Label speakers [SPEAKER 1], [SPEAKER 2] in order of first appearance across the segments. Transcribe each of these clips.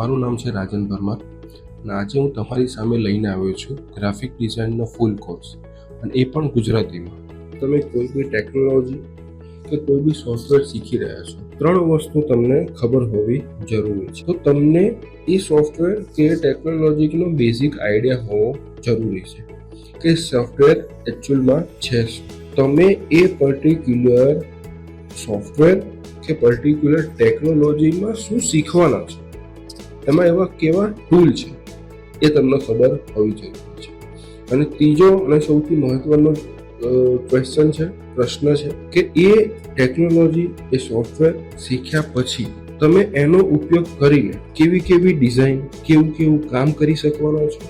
[SPEAKER 1] મારું નામ છે રાજન પરમાર અને આજે હું તમારી સામે લઈને આવ્યો છું ગ્રાફિક ડિઝાઇનનો ફૂલ કોર્સ, અને એ પણ ગુજરાતીમાં. તમે કોઈ બી ટેકનોલોજી કે કોઈ બી સોફ્ટવેર શીખી રહ્યા છો, 3 વસ્તુ તમને ખબર હોવી જરૂરી છે. તો તમને એ સોફ્ટવેર કે ટેકનોલોજીનો બેઝિક આઈડિયા હોવો જરૂરી છે કે સોફ્ટવેર એકચ્યુઅલમાં છે શું. તમે એ પર્ટિક્યુલર સોફ્ટવેર કે પર્ટિક્યુલર ટેકનોલોજીમાં શું શીખવાના છો, એમાં એવા કેવા ટૂલ છે એ તમને ખબર હોવી જરૂરી છે. અને ત્રીજો અને સૌથી મહત્વનો પ્રશ્ન છે કે એ ટેકનોલોજી એ સોફ્ટવેર શીખ્યા પછી તમે એનો ઉપયોગ કરીને કેવી ડિઝાઇન, કેવું કામ કરી શકવાના છો,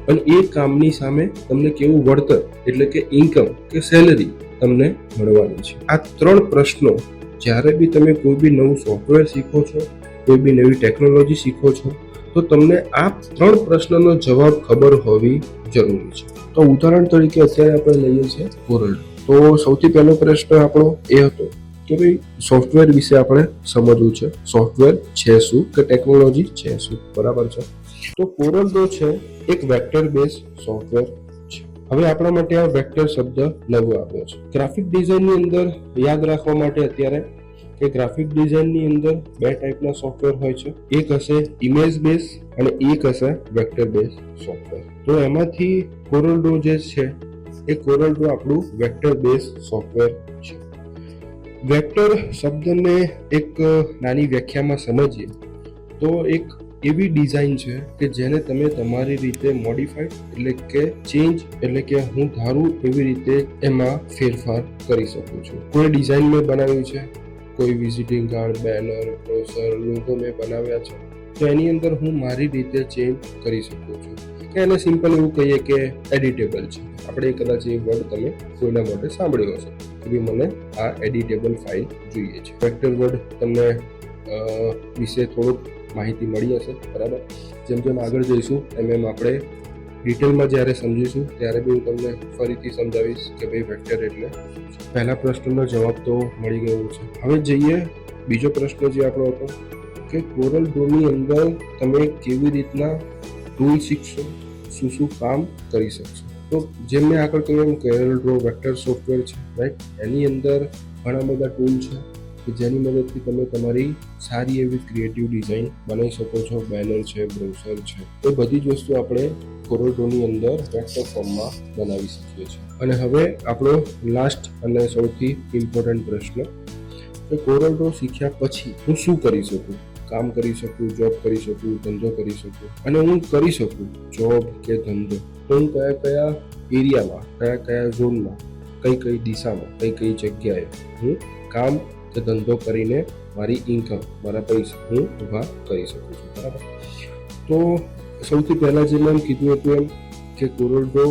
[SPEAKER 1] અને એ કામની સામે તમને કેવું વળતર એટલે કે ઇન્કમ કે સેલરી તમને મળવાની છે. આ 3 પ્રશ્નો જ્યારે બી તમે કોઈ બી નવું સોફ્ટવેર શીખો છો, કોઈ બી નવી ટેકનોલોજી શીખો છો, તો તમને આ 3 પ્રશ્નનો જવાબ ખબર હોવી જરૂરી છે. તો ઉદાહરણ તરીકે અત્યારે આપણે લઈએ છીએ કોરલ. તો સૌથી પહેલો પ્રશ્ન આપણો એ હતો કે ભાઈ સોફ્ટવેર વિશે આપણે સમજવું છે, સોફ્ટવેર છે શું કે ટેકનોલોજી છે શું, બરાબર છે. તો કોરલ જો છે એક વેક્ટર બેઝ સોફ્ટવેર છે. હવે આપણા માટે આ વેક્ટર શબ્દ નવો આવ્યો છે. ગ્રાફિક ડિઝાઇનની અંદર યાદ રાખવા માટે અત્યારે કે ગ્રાફિક ડિઝાઇનની અંદર 2 ટાઈપના સોફ્ટવેર હોય છે. એક હશે ઇમેજ બેઝ અને એક હશે વેક્ટર બેઝ સોફ્ટવેર. તો એમાંથી કોરલ જે છે એ કોરલ આપણું વેક્ટર બેઝ સોફ્ટવેર છે. વેક્ટર શબ્દને એક નાની વ્યાખ્યામાં સમજીએ તો એક એવી ડિઝાઇન છે કે જેને તમે તમારી રીતે મોડિફાઈડ એટલે કે ચેન્જ એટલે કે હું ધારું એવી રીતે એમાં ફેરફાર કરી શકું છું. કોઈ ડિઝાઇન મેં બનાવ્યું છે, કોઈ visiting card, banner, brochure, logo મેં બનાવ્યા છે, તો એની અંદર હું મારી રીતે ચેન્જ કરી શકું છું. કે એને સિમ્પલ એવું કહીએ કે એડિટેબલ છે. આપણે કદાચ એ વર્ડ તમે કોઈના માટે સાંભળ્યો હશે કે ભાઈ મને આ એડિટેબલ ફાઇલ જોઈએ છે. વેક્ટર વર્ડ તમને વિશે થોડુંક માહિતી મળી હશે, બરાબર. જેમ આગળ જઈશું એમ આપણે ડિટેલમાં જ્યારે સમજીશું ત્યારે બી હું તમને ફરીથી સમજાવીશ કે ભાઈ વેક્ટર એટલે. પહેલા પ્રશ્નનો જવાબ તો મળી ગયો છે. હવે જઈએ બીજો પ્રશ્ન જે આપણો હતો કે કોરલ ડ્રોની અંદર તમે કેવી રીતના ટૂલ શીખશો, શું કામ કરી શકશો. તો જેમ મેં આગળ કહ્યું એમ કોરલ ડ્રો વેક્ટર સોફ્ટવેર છે, રાઈટ. એની અંદર ઘણા બધા ટૂલ છે કે જેની મદદથી તમે તમારી સારી એવી ક્રિએટિવ ડિઝાઇન બનાવી શકો છો. બેનર છે, બ્રોશર છે, એ બધી જ વસ્તુ આપણે કોરલ ડ્રોની અંદર વેક્ટર ફોર્મમાં બનાવી શકીએ છીએ. અને હવે આપણો લાસ્ટ અને સૌથી ઇમ્પોર્ટન્ટ પ્રશ્ન કે કોરલ ડ્રો શીખ્યા પછી હું શું કરી શકું, કામ કરી શકું, જોબ કરી શકું, ધંધો કરી શકું. અને હું કરી શકું જોબ કે ધંધો તો હું કયા એરિયામાં, કયા ઝોનમાં, કઈ દિશામાં, કઈ જગ્યાએ હું કામ કે ધંધો કરીને મારી ઇન્કમ, મારા પૈસા હું ઊભા કરી શકું છું, બરાબર. તો સૌથી પહેલાં જે મેં કીધું હતું એમ કે કોરલ ડ્રો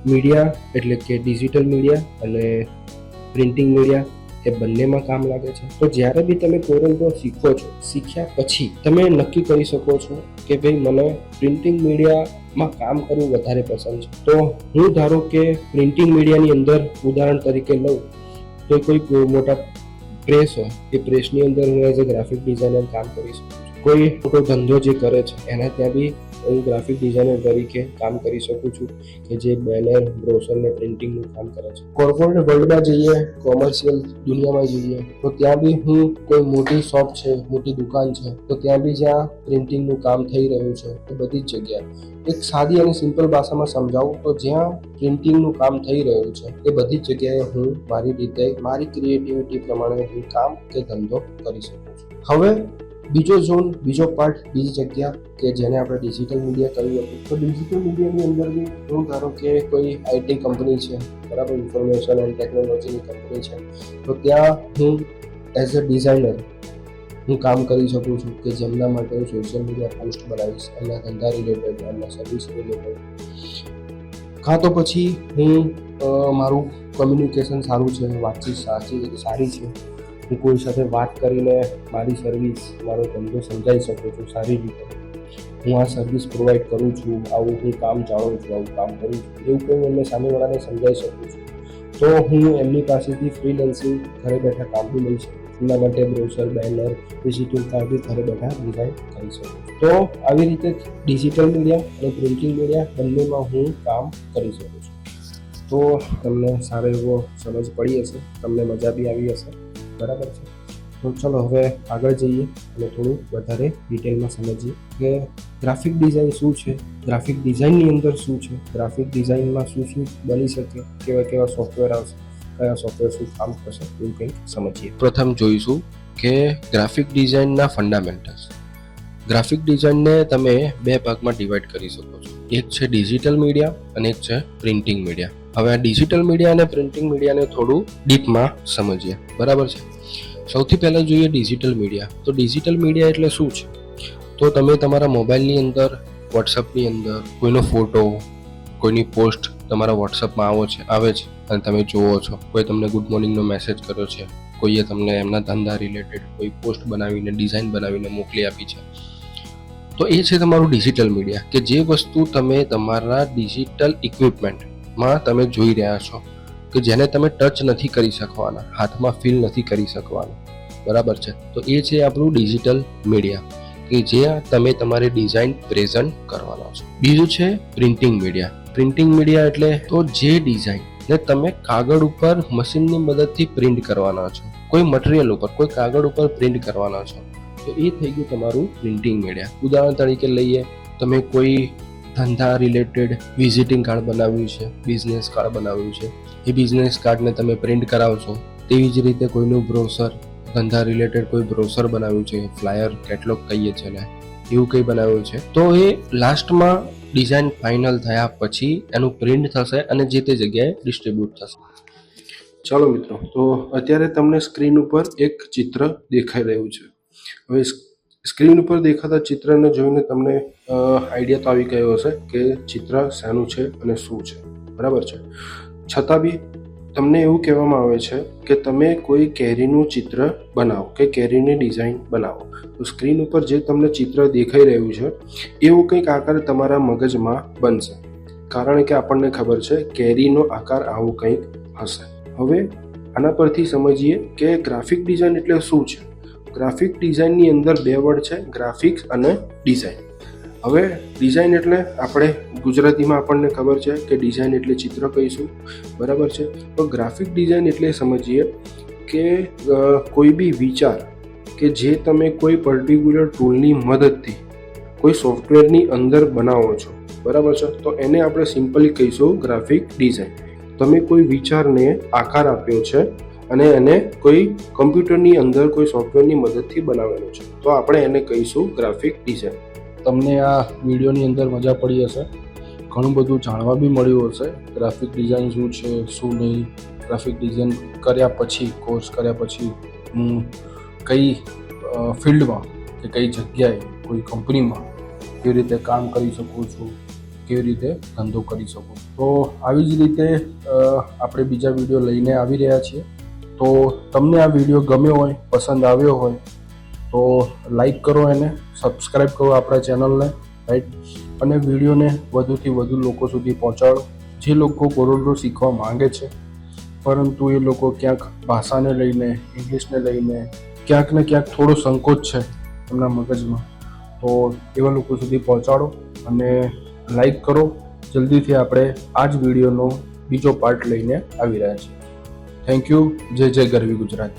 [SPEAKER 1] મીડિયા એટલે કે ડિજિટલ મીડિયા અને પ્રિન્ટિંગ મીડિયા એ બંનેમાં કામ લાગે છે. તો જ્યારે બી તમે કોરલ ડ્રો શીખો છો, શીખ્યા પછી તમે નક્કી કરી શકો છો કે ભાઈ મને પ્રિન્ટિંગ મીડિયામાં કામ કરવું વધારે પસંદ છે. તો હું ધારો કે પ્રિન્ટિંગ મીડિયાની અંદર ઉદાહરણ તરીકે લઉં તો કોઈક મોટા પ્રેસ હોય, એ પ્રેસની અંદર હું એઝ અ ગ્રાફિક ડિઝાઇનર કામ કરી શકું છું. કોઈ મોટો ધંધો જે કરે છે એના ત્યાં બી હું ગ્રાફિક ડિઝાઇનર તરીકે કામ કરી શકું છું કે જે બેનર, બ્રોશર ને પ્રિન્ટિંગનું કામ કરે છે. કોર્પોરેટ વર્લ્ડમાં જઈએ, કોમર્શિયલ દુનિયામાં જઈએ તો ત્યાં બી હું કોઈ મોટી શોપ છે, મોટી દુકાન છે, તો ત્યાં બી જ્યાં પ્રિન્ટિંગનું કામ થઈ રહ્યું છે એ બધી જ જગ્યાએ એક સાદી અને સિમ્પલ ભાષામાં સમજાવું તો જ્યાં પ્રિન્ટિંગનું કામ થઈ રહ્યું છે એ બધી જ જગ્યાએ હું મારી રીતે, મારી ક્રિએટિવિટી પ્રમાણે હું કામ કે ધંધો કરી શકું છું. હવે બીજો ઝોન, બીજો પાર્ટ, બીજી જગ્યા કે જેને આપણે ડિજિટલ મીડિયા કહ્યું હતું. તો ડિજિટલ મીડિયાની અંદર બી હું ધારો કે કોઈ આઈટી કંપની છે, બરાબર, ઇન્ફોર્મેશન એન્ડ ટેકનોલોજીની કંપની છે, તો ત્યાં હું એઝ અ ડિઝાઇનર હું કામ કરી શકું છું કે જેમના માટે હું સોશિયલ મીડિયા પોસ્ટ બનાવીશ, એમના ધંધા રિલેટેડ, એમના સર્વિસ રિલેટેડ. કાં તો પછી હું મારું કમ્યુનિકેશન સારું છે, વાતચીત સારી છે, હું કોઈ સાથે વાત કરીને મારી સર્વિસ, મારો ધંધો સમજાવી શકું છું સારી રીતે. હું આ સર્વિસ પ્રોવાઈડ કરું છું, આવું હું કામ જાણું છું, આવું કામ કરું છું, એવું કંઈ એમને સામેવાળાને સમજાવી શકું છું. તો હું એમની પાસેથી ફ્રીલેન્સિંગ ઘરે બેઠા કામ બી લઈ શકું છું. એના માટે બ્રોશર, બેનર, વિઝિટિંગ કાર્ડ બી ઘરે બેઠા ડિઝાઇન કરી શકો છો. તો આવી રીતે ડિજિટલ મીડિયા અને પ્રિન્ટિંગ મીડિયા બંનેમાં હું કામ કરી શકું છું. તો તમને સારો એવો સમજ પડી હશે, તમને મજા બી આવી હશે, બરાબર છે. તો ચલો હવે આગળ જઈએ અને થોડું વધારે ડિટેલમાં સમજીએ કે ગ્રાફિક ડિઝાઇન શું છે, ગ્રાફિક ડિઝાઇનની અંદર શું છે, ગ્રાફિક ડિઝાઇનમાં શું શું બની શકે, કેવા કેવા સોફ્ટવેર આવશે, કયા સોફ્ટવેર શું કામ કરશે, એવું કંઈક સમજીએ. પ્રથમ જોઈશું કે ગ્રાફિક ડિઝાઇનના ફંડામેન્ટલ્સ. ગ્રાફિક ડિઝાઇનને તમે બે ભાગમાં ડિવાઈડ કરી શકો છો. એક છે ડિજિટલ મીડિયા અને એક છે પ્રિન્ટિંગ મીડિયા. હવે આ ડિજિટલ મીડિયા અને પ્રિન્ટિંગ મીડિયાને થોડું ડીપમાં સમજીએ, બરાબર છે. સૌથી પહેલાં જોઈએ ડિજિટલ મીડિયા. તો ડિજિટલ મીડિયા એટલે શું છે? તો તમે તમારા મોબાઈલની અંદર, વોટ્સઅપની અંદર કોઈનો ફોટો, કોઈની પોસ્ટ તમારા વોટ્સઅપમાં આવે છે અને તમે જુઓ છો. કોઈ તમને ગુડ મોર્નિંગનો મેસેજ કર્યો છે, કોઈએ તમને એમના ધંધા રિલેટેડ કોઈ પોસ્ટ બનાવીને, ડિઝાઇન બનાવીને મોકલી આપી છે. તો એ છે તમારું ડિજિટલ મીડિયા, કે જે વસ્તુ તમે તમારા ડિજિટલ ઇક્વિપમેન્ટમાં તમે જોઈ રહ્યા છો, કે જેને તમે ટચ નથી કરી શકવાના, હાથમાં ફીલ નથી કરી શકવાના, બરાબર છે. તો એ છે આપણું ડિજિટલ મીડિયા, કે જે તમે તમારી ડિઝાઇન પ્રેઝન્ટ કરવાના છો. બીજું છે પ્રિન્ટિંગ મીડિયા. પ્રિન્ટિંગ મીડિયા એટલે તો જે ડિઝાઇન ને તમે કાગળ ઉપર મશીનની મદદથી પ્રિન્ટ કરવાના છો, કોઈ મટીરિયલ ઉપર, કોઈ કાગળ ઉપર પ્રિન્ટ કરવાના છો, તો એ થઈ ગયું તમારું પ્રિન્ટિંગ મીડિયા. ઉદાહરણ તરીકે લઈએ, તમે કોઈ ધંધા રિલેટેડ વિઝિટિંગ કાર્ડ બનાવ્યું છે, બિઝનેસ કાર્ડ બનાવ્યું છે, એ બિઝનેસ કાર્ડને તમે પ્રિન્ટ કરાવશો. તેવી જ રીતે કોઈનું બ્રોશર, ધંધા રિલેટેડ કોઈ બ્રોશર બનાવ્યું છે, ફ્લાયર, કેટલોગ કહીએ છીએ ને, એવું કંઈ બનાવ્યું છે, તો એ લાસ્ટમાં ડિઝાઇન ફાઇનલ થયા પછી એનું પ્રિન્ટ થશે અને જે તે જગ્યાએ ડિસ્ટ્રીબ્યુટ થશે. ચાલો મિત્રો, તો અત્યારે તમને સ્ક્રીન ઉપર એક ચિત્ર દેખાઈ રહ્યું છે. હવે સ્ક્રીન ઉપર દેખાતા ચિત્રને જોઈને તમને આઈડિયા તો આવી ગયો હશે કે ચિત્ર શાનું છે અને શું છે, બરાબર છે. છતાં બી તમને એવું કહેવામાં આવે છે કે તમે કોઈ કેરીનું ચિત્ર બનાવો, કે કેરીની ડિઝાઇન બનાવો. તો સ્ક્રીન ઉપર જે તમને ચિત્ર દેખાઈ રહ્યું છે એવું કંઈક આકાર તમારા મગજમાં બનશે, કારણ કે આપણને ખબર છે કેરીનો આકાર આવો કંઈક હશે. હવે આના પરથી સમજીએ કે ગ્રાફિક ડિઝાઇન એટલે શું છે. ગ્રાફિક ડિઝાઇનની અંદર બે વર્ડ છે, ગ્રાફિક્સ અને ડિઝાઇન. હવે ડિઝાઇન એટલે આપણે ગુજરાતીમાં આપણને ખબર છે કે ડિઝાઇન એટલે ચિત્ર કહીશું, બરાબર છે. તો ગ્રાફિક ડિઝાઇન એટલે સમજીએ કે કોઈ બી વિચાર કે જે તમે કોઈ પર્ટિક્યુલર ટૂલની મદદથી કોઈ સોફ્ટવેરની અંદર બનાવો છો, બરાબર છે, તો એને આપણે સિમ્પલી કહીશું ગ્રાફિક ડિઝાઇન. તમે કોઈ વિચારને આકાર આપ્યો છે અને એને કોઈ કમ્પ્યુટરની અંદર કોઈ સોફ્ટવેરની મદદથી બનાવેલો છે, તો આપણે એને કહીશું ગ્રાફિક ડિઝાઇન. તમને આ વિડીયોની અંદર મજા પડી હશે, ઘણું બધું જાણવા બી મળ્યું હશે. ગ્રાફિક ડિઝાઇન શું છે, શું નહીં, ગ્રાફિક ડિઝાઇન કર્યા પછી, કોર્સ કર્યા પછી હું કઈ ફિલ્ડમાં કે કઈ જગ્યાએ, કોઈ કંપનીમાં કેવી રીતે કામ કરી શકું છું, કેવી રીતે ધંધો કરી શકું. તો આવી જ રીતે આપણે બીજા વિડીયો લઈને આવી રહ્યા છીએ. તો તમને આ વિડીયો ગમ્યો હોય, પસંદ આવ્યો હોય તો લાઈક કરો, એને સબસ્ક્રાઈબ કરો આપણા ચેનલને, રાઈટ, અને વિડીયોને વધુથી વધુ લોકો સુધી પહોંચાડો. જે લોકો કરોડો શીખવા માંગે છે પરંતુ એ લોકો ક્યાંક ભાષાને લઈને, ઇંગ્લિશને લઈને ક્યાંક ને ક્યાંક થોડો સંકોચ છે એમના મગજમાં, તો એવા લોકો સુધી પહોંચાડો અને લાઈક કરો. જલ્દીથી આપણે આ જ વિડીયોનો બીજો પાર્ટ લઈને આવી રહ્યા છીએ. Thank you. જય જય ગરવી ગુજરાત.